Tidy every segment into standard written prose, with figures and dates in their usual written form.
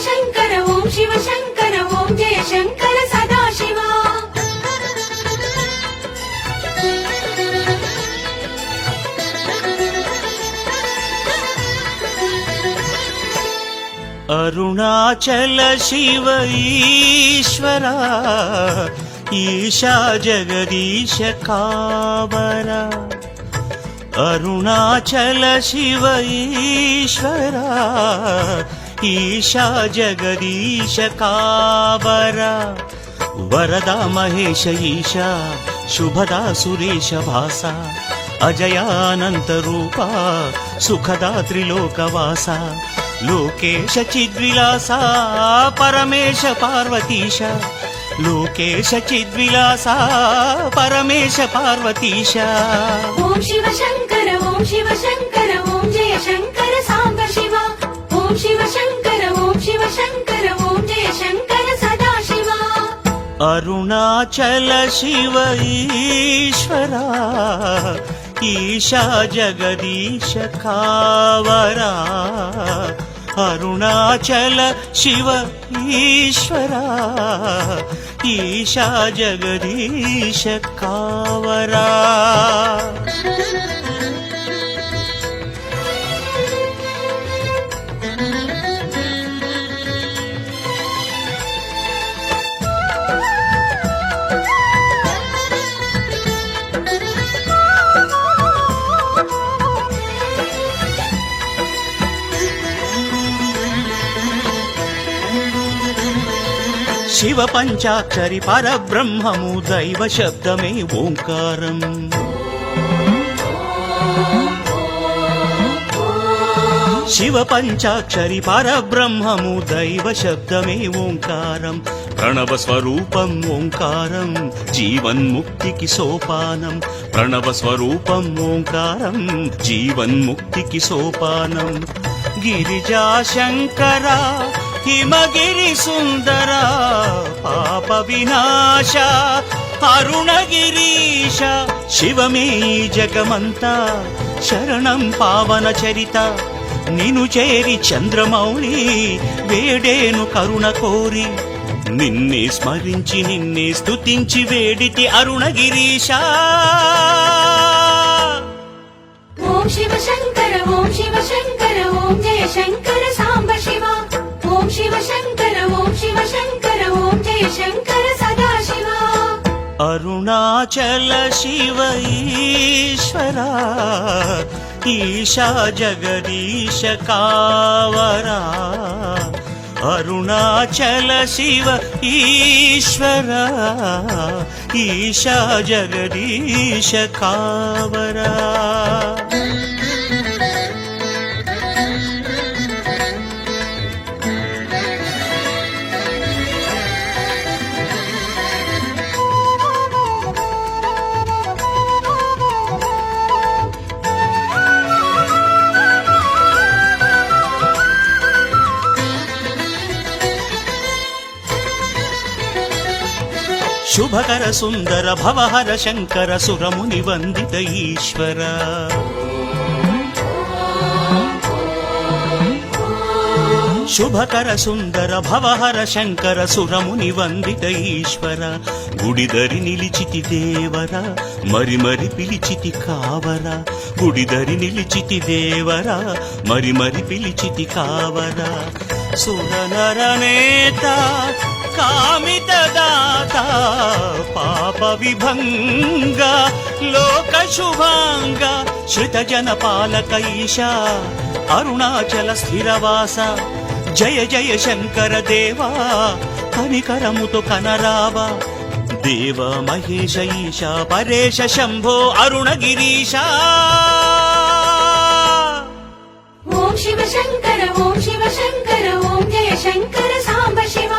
శంకర ఓం శివ శంకర ఓం జయ శంకర సదాశివ. అరుణాచల శివ ఈశ్వర ఈశా జగదీశ కావర. అరుణాచల శివ ఈశ్వర ఈశా జగదీశ కావర. వరదా మహేశ ఈశా శుభదా సురేశ భాస. అజయానంత రూప సుఖదా త్రిలోకవాస. లోకేశ చిద్విలాస పరమేశ పార్వతీశ. లోకేశ చిద్విలాస పరమేశ పార్వతీశ. ఓం శివ శంకర ఓం శివ శంకర ఓం జయ శంకర సాంబ శివ. ఓం శివ శంకర ఓం శివ శంకర ఓం జయ శంకర సదాశివ. అరుణాచల శివ ఈశ్వర ఈశా జగదీశ కావర. అరుణాచల శివ ఈశ్వర ఈశా జగదీశ కావర. శివ పంచాక్షరి పరబ్రహ్మము దైవ శబ్దమే ఓంకారం. శివ పంచాక్షరి పరబ్రహ్మము దైవ శబ్దమే ఓంకారం. ప్రణవ స్వరూపం ఓంకారం జీవన్ముక్తికి సోపానం. ప్రణవ స్వరూపం ఓంకారం జీవన్ముక్తికి సోపానం. గిరిజా శంకర హిమగిరి సుందర పాప వినాశ అరుణగిరీశ. శివమే జగమంతా శరణం పావన చరిత. నిను చేరి చంద్రమౌళి వేడేను కరుణ కోరి. నిన్నే స్మరించి నిన్నే స్తుతించి వేడితి అరుణగిరీశ. ఓం శివ శంకర ఓం శివ శంకర ఓం జయ శంకర సాంబ శివ. ఓం శివ శంకర ఓం శివ శంకర ఓం జయ శంకర సదాశివ. అరుణాచల శివ ఈశ్వర ఈశా జగదీశ కావర. అరుణాచల శివ ఈశ్వర ఈశా జగదీశ కావర. శుభకర సుందర భవహర శంకర సురముని వందిత ఈశ్వర. శుభకర సుందర భవహర శంకర సురముని వందిత ఈశ్వర. గుడిదరి నిలిచితి దేవర మరి మరి పిలిచితి కావర. గుడిదరి నిలిచితి దేవర మరి మరి పిలిచితి కావర. సురనర నేత కామిత దాత పాప విభంగ లోక శుభాంగ. శ్రిత జన పాలక ఈశా అరుణాచల స్థిరవాస. జయ జయ శంకర దేవా కనికరముతో కనరావా. దేవ మహేశ ఈశా పరేశ శంభో అరుణగిరీశ. ఓం శివ శంకర ఓం శివ శంకర ఓం జయ శంకర సాంబ శివ.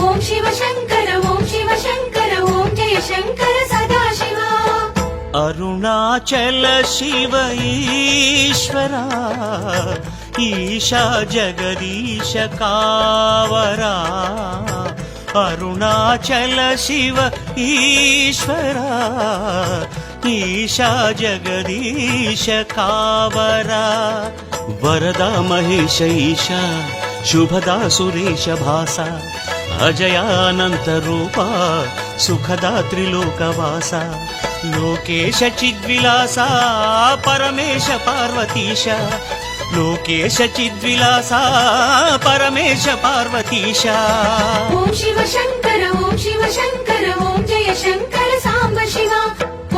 ఓం శివ శంకర ఓం శివ శంకర ఓం జయ శంకర సదాశివ. అరుణాచల శివ ఈశ్వర ఈశా జగదీశ కావర. అరుణాచల శివ ఈశ్వర ఈశా జగదీశ కావర. వరదా మహేశ ఈశా ಶುಭದಾ ಸುರೇಶ ಭಾಸ ಅಜಯಾನಂತರೂಪ ಸುಖದಾ ತ್ರಿಲೋಕವಾಸ ಲೋಕೇಶ ಚಿದ್ವಿಲಾಸ ಪರಮೇಶ ಪಾರ್ವತೀಶ ಲೋಕೇಶ ಚಿದ್ವಿಲಾಸ ಪರಮೇಶ ಪಾರ್ವತೀಶ ಓಂ ಶಿವ ಶಂಕರ ಓಂ ಶಿವ ಶಂಕರ ಓಂ ಜಯ ಶಂಕರ ಸಾಂಬ ಶಿವ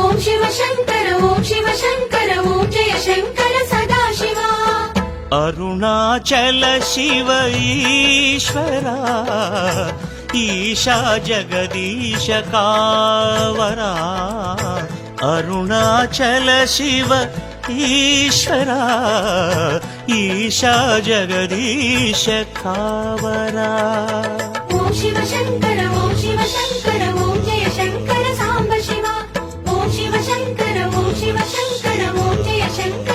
ಓಂ ಶಿವ ಶಂಕರ ಓಂ ಶಿವ ಶಂಕರ ಓಂ ಜಯ ಶಂಕರ ಸದಾ ಶಿವ ಅರುಣಾಚಲ ಶಿವ ಈಶ್ವರ ಈಶಾ ಜಗದೀಶ ಕಾವರ ಅರುಣಾಚಲ ಶಿವ ಈಶ್ವರ ಈಶಾ ಜಗದೀಶ ಕಾವರ ಓಂ ಶಿವ ಶಂಕರ ಓಂ ಶಿವ ಶಂಕರ ಓಂ ಜಯ ಶಂಕರ ಸಾಂಬ ಶಿವ ಓಂ ಶಿವ ಶಂಕರ ಓಂ ಶಿವ ಶಂಕರ ಓಂ ಜಯ ಶಂಕರ